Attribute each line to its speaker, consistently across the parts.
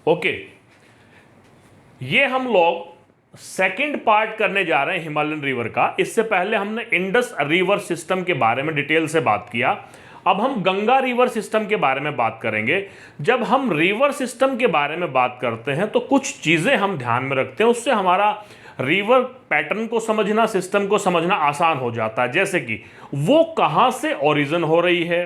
Speaker 1: Okay, ये हम लोग सेकंड पार्ट करने जा रहे हैं हिमालयन रिवर का। इससे पहले हमने इंडस रिवर सिस्टम के बारे में डिटेल से बात किया। अब हम गंगा रिवर सिस्टम के बारे में बात करेंगे। जब हम रिवर सिस्टम के बारे में बात करते हैं तो कुछ चीज़ें हम ध्यान में रखते हैं, उससे हमारा रिवर पैटर्न को समझना, सिस्टम को समझना आसान हो जाता है। जैसे कि वो कहाँ से ओरिजिन हो रही है,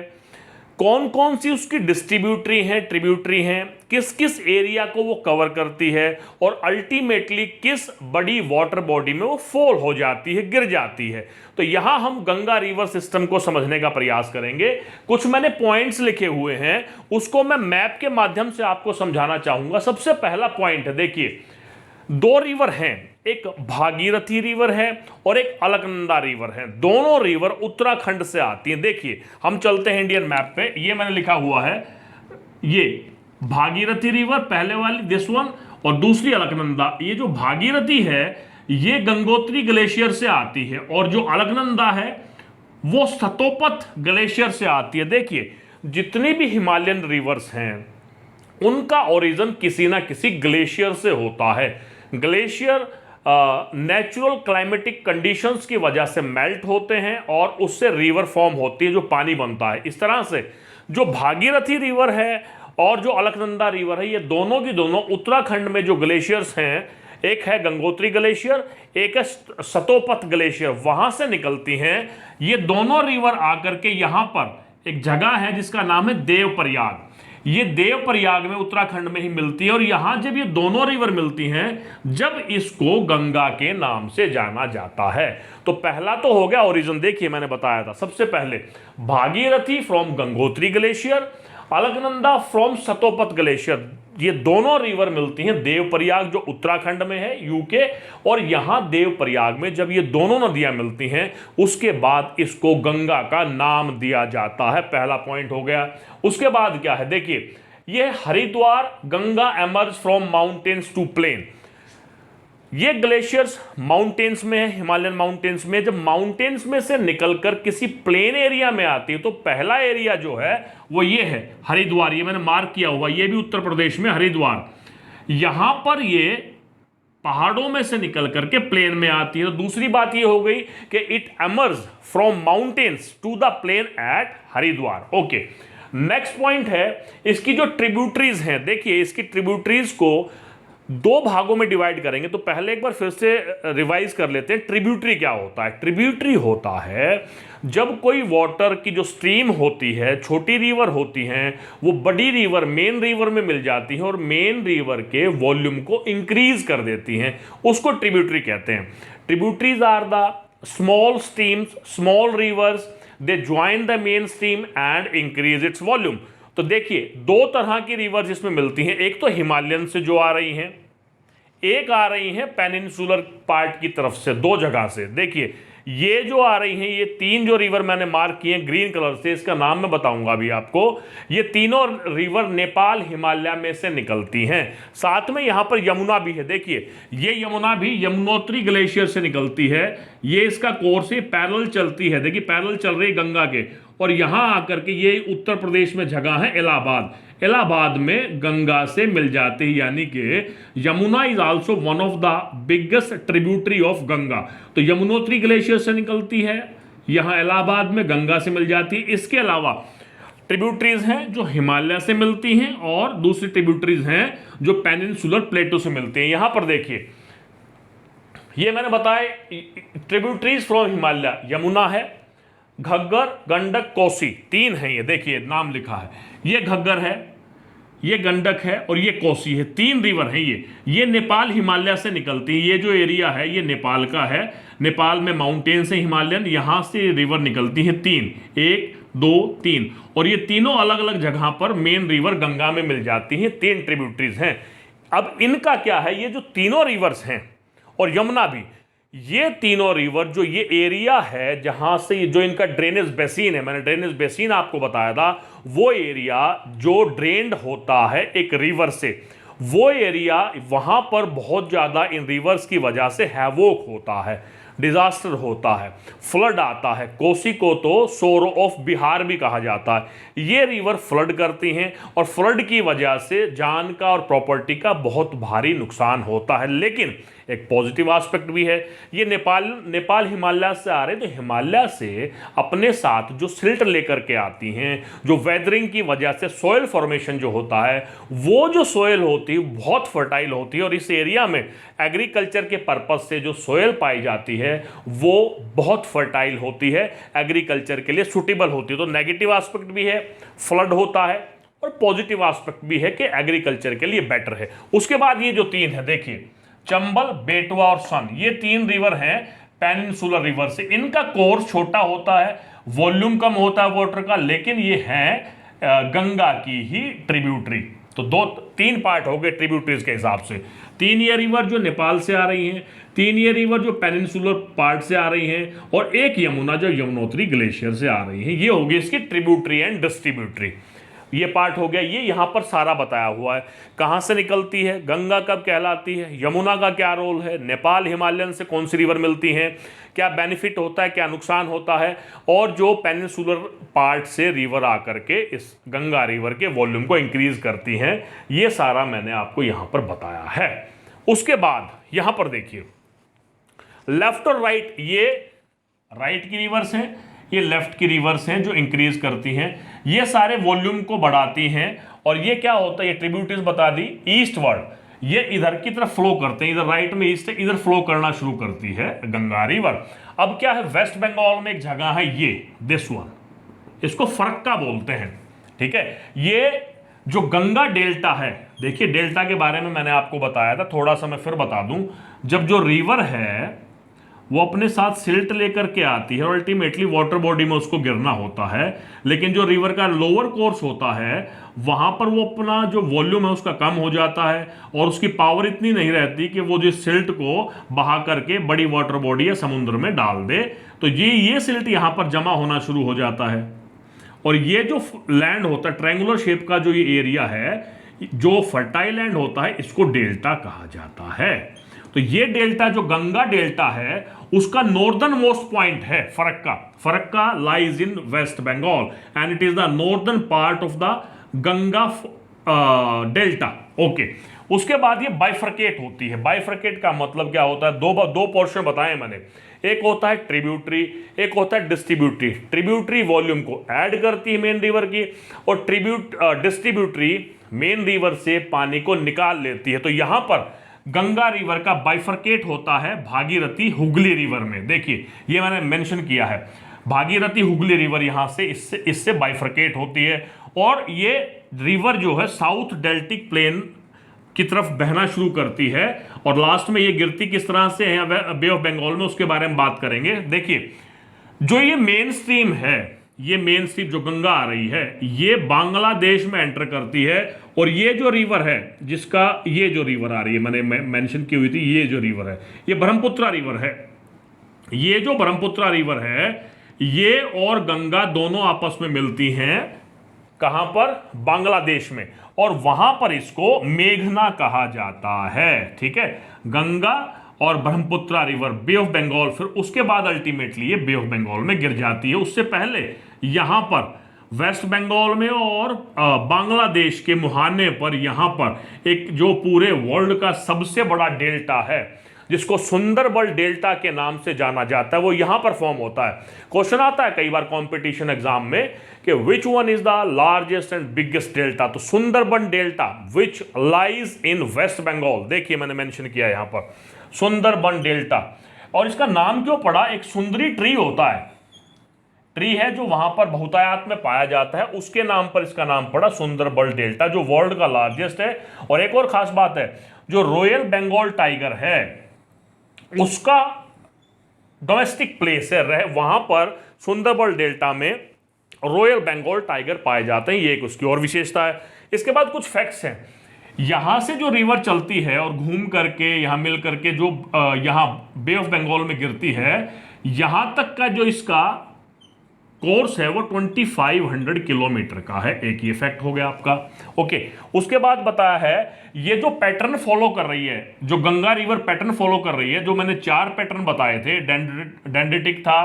Speaker 1: कौन कौन सी उसकी डिस्ट्रीब्यूटरी हैं, ट्रिब्यूटरी हैं, किस किस एरिया को वो कवर करती है, और अल्टीमेटली किस बड़ी वाटर बॉडी में वो फॉल हो जाती है, गिर जाती है। तो यहां हम गंगा रिवर सिस्टम को समझने का प्रयास करेंगे। कुछ मैंने पॉइंट्स लिखे हुए हैं, उसको मैं मैप के माध्यम से आपको समझाना चाहूंगा। सबसे पहला पॉइंट है, देखिए दो रिवर हैं, एक भागीरथी रिवर है और एक अलकनंदा रिवर है। दोनों रिवर उत्तराखंड से आती हैं। देखिए हम चलते हैं इंडियन मैप पे, ये मैंने लिखा हुआ है, ये भागीरथी रिवर पहले वाली दिस वन, और दूसरी अलकनंदा। ये जो भागीरथी है ये गंगोत्री ग्लेशियर से आती है, और जो अलकनंदा है वो सतोपत ग्लेशियर से आती है। देखिए जितनी भी हिमालयन रिवर्स हैं उनका ओरिजिन किसी ना किसी ग्लेशियर से होता है। ग्लेशियर नेचुरल क्लाइमेटिक कंडीशंस की वजह से मेल्ट होते हैं और उससे रिवर फॉर्म होती है, जो पानी बनता है। इस तरह से जो भागीरथी रिवर है और जो अलकनंदा रिवर है, ये दोनों की दोनों उत्तराखंड में जो ग्लेशियर्स हैं, एक है गंगोत्री ग्लेशियर, एक है सतोपत ग्लेशियर, वहां से निकलती हैं। ये दोनों रिवर आकर के यहां पर एक जगह है जिसका नाम है देवप्रयाग। ये देवप्रयाग में उत्तराखंड में ही मिलती है, और यहां जब ये दोनों रिवर मिलती हैं, जब इसको गंगा के नाम से जाना जाता है। तो पहला तो हो गया ओरिजिन। देखिए मैंने बताया था सबसे पहले Bhagirathi from Gangotri glacier, Alaknanda from Satopanth glacier. ये दोनों रिवर मिलती हैं देवप्रयाग, जो उत्तराखंड में है यूके, और यहां देवप्रयाग में जब ये दोनों नदियां मिलती हैं उसके बाद इसको गंगा का नाम दिया जाता है। पहला पॉइंट हो गया। उसके बाद क्या है, देखिए ये Haridwar Ganga emerge from mountains to plain. ये ग्लेशियर्स माउंटेन्स में है, हिमालयन माउंटेन्स में। जब माउंटेन्स में से निकलकर किसी प्लेन एरिया में आती है तो पहला एरिया जो है वो ये है हरिद्वार। ये मैंने मार्क किया हुआ, ये भी उत्तर प्रदेश में हरिद्वार। यहां पर ये पहाड़ों में से निकल करके प्लेन में आती है। तो दूसरी बात ये हो गई कि it emerge from mountains to the plain at Haridwar. Okay, next point है इसकी जो ट्रिब्यूटरीज हैं। देखिए इसकी ट्रिब्यूटरीज को दो भागों में डिवाइड करेंगे। तो पहले एक बार फिर से रिवाइज कर लेते हैं, ट्रिब्यूटरी क्या होता है। ट्रिब्यूटरी होता है जब कोई वाटर की जो स्ट्रीम होती है, छोटी रिवर होती हैं, वो बड़ी रिवर मेन रिवर में मिल जाती हैं और मेन रिवर के वॉल्यूम को इंक्रीज कर देती हैं, उसको ट्रिब्यूटरी कहते हैं। Tributaries are the small streams, small rivers, they join the main stream and increase its volume. तो देखिए दो तरह की रिवर्स इसमें मिलती हैं, एक तो हिमालयन से जो आ रही हैं, एक आ रही हैं पेनिनसुलर पार्ट की तरफ से, दो जगह से। देखिए ये जो आ रही हैं, ये तीन जो रिवर मैंने मार्क किए ग्रीन कलर से, इसका नाम मैं बताऊंगा अभी आपको। ये तीनों रिवर नेपाल हिमालय में से निकलती हैं। साथ में यहां पर यमुना भी है। देखिए ये यमुना भी यमुनोत्री ग्लेशियर से निकलती है। ये इसका कोर्स है, पैरेलल चलती है। देखिए पैरेलल चल रही है गंगा के, और यहां आकर के ये उत्तर प्रदेश में जगह है इलाहाबाद। इलाहाबाद में गंगा से मिल जाते हैं, यानी कि Yamuna is also one of the biggest tributary of Ganga. तो यमुनोत्री ग्लेशियर से निकलती है, यहां इलाहाबाद में गंगा से मिल जाती है। इसके अलावा ट्रिब्यूटरीज हैं जो हिमालय से मिलती हैं, और दूसरी ट्रिब्यूटरीज हैं जो पेनिनसुलर प्लेटो से मिलती हैं। यहां पर देखिए ये मैंने बताया ट्रिब्यूटरीज फ्रॉम हिमालय, यमुना है, घग्गर, गंडक, कोसी, तीन है ये। देखिए नाम लिखा है, ये घग्गर है, ये गंडक है और ये कोसी है। तीन रिवर हैं ये नेपाल हिमालय से निकलती है। ये जो एरिया है ये नेपाल का है, नेपाल में माउंटेन से हिमालयन, यहां से रिवर निकलती हैं तीन, एक दो तीन, और ये तीनों अलग अलग जगह पर मेन रिवर गंगा में मिल जाती हैं। तीन ट्रिब्यूटरीज हैं। अब इनका क्या है, ये जो तीनों रिवर्स हैं और यमुना भी, ये तीनों रिवर जो ये एरिया है जहां से जो इनका ड्रेनेज बेसिन है, मैंने ड्रेनेज बेसिन आपको बताया था, वो एरिया जो ड्रेन्ड होता है एक रिवर से, वो एरिया वहां पर बहुत ज्यादा इन रिवर्स की वजह से हैवोक होता है। डिजास्टर होता है, फ्लड आता है। कोसी को तो सोरो ऑफ बिहार भी कहा जाता है। ये रिवर फ्लड करती हैं और फ्लड की वजह से जान का और प्रॉपर्टी का बहुत भारी नुकसान होता है। लेकिन एक पॉजिटिव एस्पेक्ट भी है, ये नेपाल हिमालय से आ रहे हैं, तो हिमालय से अपने साथ जो सिल्ट लेकर के आती हैं, जो वेदरिंग की वजह से सॉइल फॉर्मेशन जो होता है, वो जो सॉइल होती है बहुत फर्टाइल होती है और इस एरिया में एग्रीकल्चर के पर्पज से जो सॉइल पाई जाती है वो बहुत फर्टाइल होती है, एग्रीकल्चर के लिए सुटेबल होती है। तो नेगेटिव एस्पेक्ट भी है, फ्लड होता है, और पॉजिटिव एस्पेक्ट भी है कि एग्रीकल्चर के लिए बेटर है। उसके बाद ये जो तीन है, देखिए चंबल, बेटवा और सन, ये तीन रिवर हैं पेनिनसुलर रिवर से। इनका कोर्स छोटा होता है, वॉल्यूम कम होता है वाटर का, लेकिन ये हैं गंगा की ही ट्रिब्यूटरी। तो तीन पार्ट हो गए ट्रिब्यूटरीज के हिसाब से। तीन ये रिवर जो नेपाल से आ रही हैं, तीन ये रिवर जो पेनिनसुलर पार्ट से आ रही हैं, और एक यमुना जो यमुनोत्री ग्लेशियर से आ रही हैं। ये होगी इसकी ट्रिब्यूटरी एंड डिस्ट्रीब्यूटरी। ये पार्ट हो गया। ये यहाँ पर सारा बताया हुआ है, कहाँ से निकलती है, गंगा कब कहलाती है, यमुना का क्या रोल है, नेपाल हिमालयन से कौन सी रिवर मिलती हैं, क्या बेनिफिट होता है, क्या नुकसान होता है, और जो पेनिनसुलर पार्ट से रिवर आकर के इस गंगा रिवर के वॉल्यूम को इंक्रीज करती हैं। ये सारा मैंने आपको यहाँ पर बताया है। उसके बाद यहाँ पर देखिए लेफ्ट और राइट, ये राइट की रिवर्स हैं, ये लेफ्ट की रिवर्स हैं जो इंक्रीज करती हैं। ये सारे वॉल्यूम को बढ़ाती हैं, और ये क्या होता है, ये ट्रिब्यूटरीज बता दी ईस्टवर्ड, ये इधर की तरफ फ्लो करते हैं, इधर राइट में ईस्ट है, इधर फ्लो करना शुरू करती है गंगा रिवर। अब क्या है, वेस्ट बंगाल में एक जगह है ये दिस वन, इसको फरक्का बोलते हैं, ठीक है। ये जो गंगा डेल्टा है, देखिए डेल्टा के बारे में मैंने आपको बताया था, थोड़ा सा मैं फिर बता दूं। जब जो रिवर है वो अपने साथ सिल्ट लेकर के आती है और अल्टीमेटली वाटर बॉडी में उसको गिरना होता है, लेकिन जो रिवर का लोअर कोर्स होता है वहां पर वो अपना जो वॉल्यूम है उसका कम हो जाता है, और उसकी पावर इतनी नहीं रहती कि वो जो सिल्ट को बहा करके बड़ी वाटर बॉडी या समुद्र में डाल दे। तो ये सिल्ट यहाँ पर जमा होना शुरू हो जाता है, और ये जो लैंड होता है ट्रायंगुलर शेप का जो ये एरिया है, जो फर्टाइल लैंड होता है, इसको डेल्टा कहा जाता है। तो ये डेल्टा जो गंगा डेल्टा है उसका नॉर्दर्न मोस्ट पॉइंट है Farakka. Farakka lies in waste Bengal and it is the northern part of the Ganga delta. Okay, उसके बाद ये बाइफरकेट होती है। बाइफरकेट का मतलब क्या होता है, दो पोर्शन बताए मैंने, एक होता है ट्रिब्यूटरी, एक होता है डिस्ट्रीब्यूटरी। ट्रिब्यूटरी वॉल्यूम को ऐड करती है मेन रिवर की, और डिस्ट्रीब्यूटरी मेन रिवर से पानी को निकाल लेती है। तो यहां पर गंगा रिवर का बाइफरकेट होता है भागीरथी हुगली रिवर में। देखिए ये मैंने मेंशन किया है, भागीरथी हुगली रिवर यहां से इससे बाइफरकेट होती है, और ये रिवर जो है साउथ डेल्टिक प्लेन की तरफ बहना शुरू करती है, और लास्ट में ये गिरती किस तरह से है बे ऑफ बंगाल में, उसके बारे में बात करेंगे। देखिए जो ये मेन स्ट्रीम है, ये मेन स्ट्रीम जो गंगा आ रही है, ये बांग्लादेश में एंटर करती है, और ये जो रिवर है जिसका ये जो रिवर आ रही है मैंने मेंशन की हुई थी, ये जो रिवर है ये ब्रह्मपुत्रा रिवर है। ये जो ब्रह्मपुत्रा रिवर है ये और गंगा दोनों आपस में मिलती हैं, कहां पर, बांग्लादेश में, और वहां पर इसको मेघना कहा जाता है, ठीक है। गंगा और Brahmaputra river Bay of Bengal, फिर उसके बाद अल्टीमेटली ये बे ऑफ बंगाल में गिर जाती है। उससे पहले यहां पर वेस्ट बंगाल में और बांग्लादेश के मुहाने पर यहां पर एक जो पूरे वर्ल्ड का सबसे बड़ा डेल्टा है जिसको सुंदरबन डेल्टा के नाम से जाना जाता है, वो यहां पर फॉर्म होता है। क्वेश्चन आता है कई बार कंपटीशन एग्जाम में कि which one is the largest and biggest delta, तो Sundarban delta which lies in waste Bengal, देखिए मैंने मेंशन किया यहां पर सुंदरबन डेल्टा। और इसका नाम क्यों पड़ा, एक सुंदरी ट्री होता है, ट्री है जो वहां पर बहुतायत में पाया जाता है, उसके नाम पर इसका नाम पड़ा सुंदरबन डेल्टा, जो वर्ल्ड का लार्जेस्ट है। और एक और खास बात है, जो रॉयल बंगाल टाइगर है उसका डोमेस्टिक प्लेस है, वहां पर सुंदरबन डेल्टा में रॉयल बंगाल टाइगर पाए जाते हैं, ये एक उसकी और विशेषता है। इसके बाद कुछ फैक्ट्स हैं, यहां से जो रिवर चलती है और घूम करके यहां मिल करके जो यहां बे ऑफ बंगाल में गिरती है, यहां तक का जो इसका कोर्स है वो 2500 किलोमीटर का है। एक ये फैक्ट हो गया आपका। ओके, उसके बाद बताया है ये जो पैटर्न फॉलो कर रही है, जो गंगा रिवर पैटर्न फॉलो कर रही है, जो मैंने 4 पैटर्न बताए थे, डेंड्रिटिक था,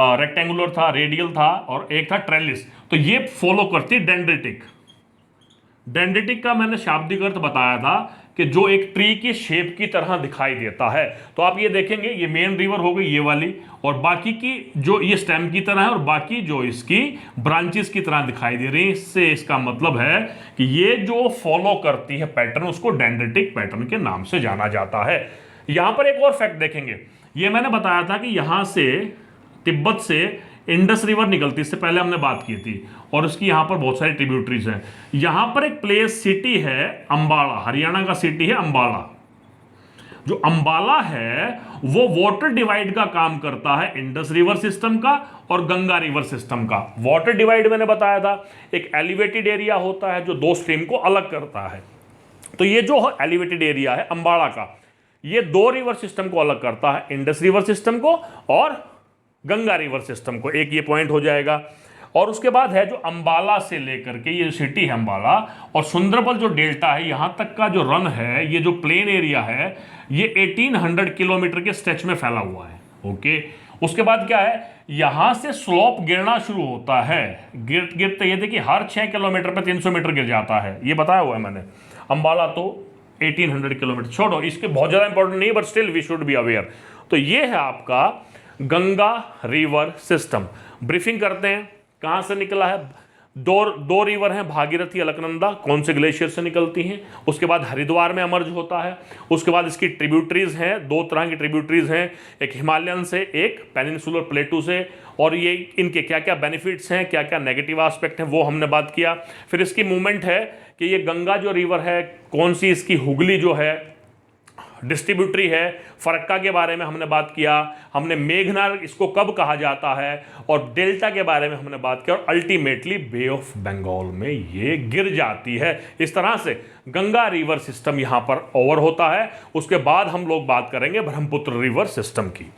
Speaker 1: रेक्टेंगुलर था, रेडियल था और एक था ट्रेलिस, तो ये फॉलो करती है डेंड्रिटिक। डेंड्रिटिक का मैंने शाब्दिक अर्थ बताया था कि जो एक ट्री की शेप की तरह दिखाई देता है। तो आप ये देखेंगे ये मेन रिवर हो गई ये वाली, और बाकी की जो ये स्टेम की तरह है और बाकी जो इसकी ब्रांचेस की तरह दिखाई दे रही है। इससे इसका मतलब है कि ये जो फॉलो करती है पैटर्न, उसको डेंड्रिटिक पैटर्न के नाम से जाना जाता है। यहां पर एक और फैक्ट देखेंगे, ये मैंने बताया था कि यहां से तिब्बत से इंडस रिवर निकलती, इससे पहले हमने बात की थी, और उसकी यहां पर बहुत सारी ट्रिब्यूटरीज हैं। यहां पर एक प्लेस सिटी है अंबाला, हरियाणा का सिटी है अंबाला। जो अंबाला है वो वाटर डिवाइड का काम करता है, इंडस रिवर सिस्टम का और गंगा रिवर सिस्टम का। वाटर डिवाइड मैंने बताया था, एक एलिवेटेड एरिया होता है जो दो स्ट्रीम को अलग करता है। तो ये जो एलिवेटेड एरिया है अंबाला का, ये दो रिवर सिस्टम को अलग करता है, इंडस रिवर सिस्टम को और गंगा रिवर सिस्टम को। एक ये पॉइंट हो जाएगा। और उसके बाद है जो अंबाला से लेकर के ये सिटी है अंबाला और सुंदरबल जो डेल्टा है यहां तक का जो रन है, ये जो प्लेन एरिया है, ये 1800 किलोमीटर के स्ट्रेच में फैला हुआ है। ओके, उसके बाद क्या है, यहां से स्लोप गिरना शुरू होता है। गिरते ये देखिए हर 6 किलोमीटर पर 300 मीटर गिर जाता है, ये बताया हुआ है मैंने। अंबाला तो 1800 किलोमीटर, छोड़ो इसके बहुत ज्यादा इंपॉर्टेंट नहीं, but still we should be aware. तो ये है आपका गंगा रिवर सिस्टम। ब्रीफिंग करते हैं कहां से निकला है। दो रिवर हैं, भागीरथी, अलकनंदा, कौन से ग्लेशियर से निकलती हैं। उसके बाद हरिद्वार में अमर्ज होता है। उसके बाद इसकी ट्रिब्यूटरीज हैं, 2 तरह की ट्रिब्यूटरीज हैं, एक हिमालयन से, एक पेनिनसुलर प्लेटू से। और ये इनके क्या क्या बेनिफिट्स हैं, क्या क्या नेगेटिव एस्पेक्ट हैं, वो हमने बात किया। फिर इसकी मूवमेंट है कि ये गंगा जो रिवर है कौन सी, इसकी हुगली जो है डिस्ट्रीब्यूटरी है। फरक्का के बारे में हमने बात किया, हमने मेघना इसको कब कहा जाता है, और डेल्टा के बारे में हमने बात किया, और अल्टीमेटली बे ऑफ बंगाल में ये गिर जाती है। इस तरह से गंगा रिवर सिस्टम यहां पर ओवर होता है। उसके बाद हम लोग बात करेंगे ब्रह्मपुत्र रिवर सिस्टम की।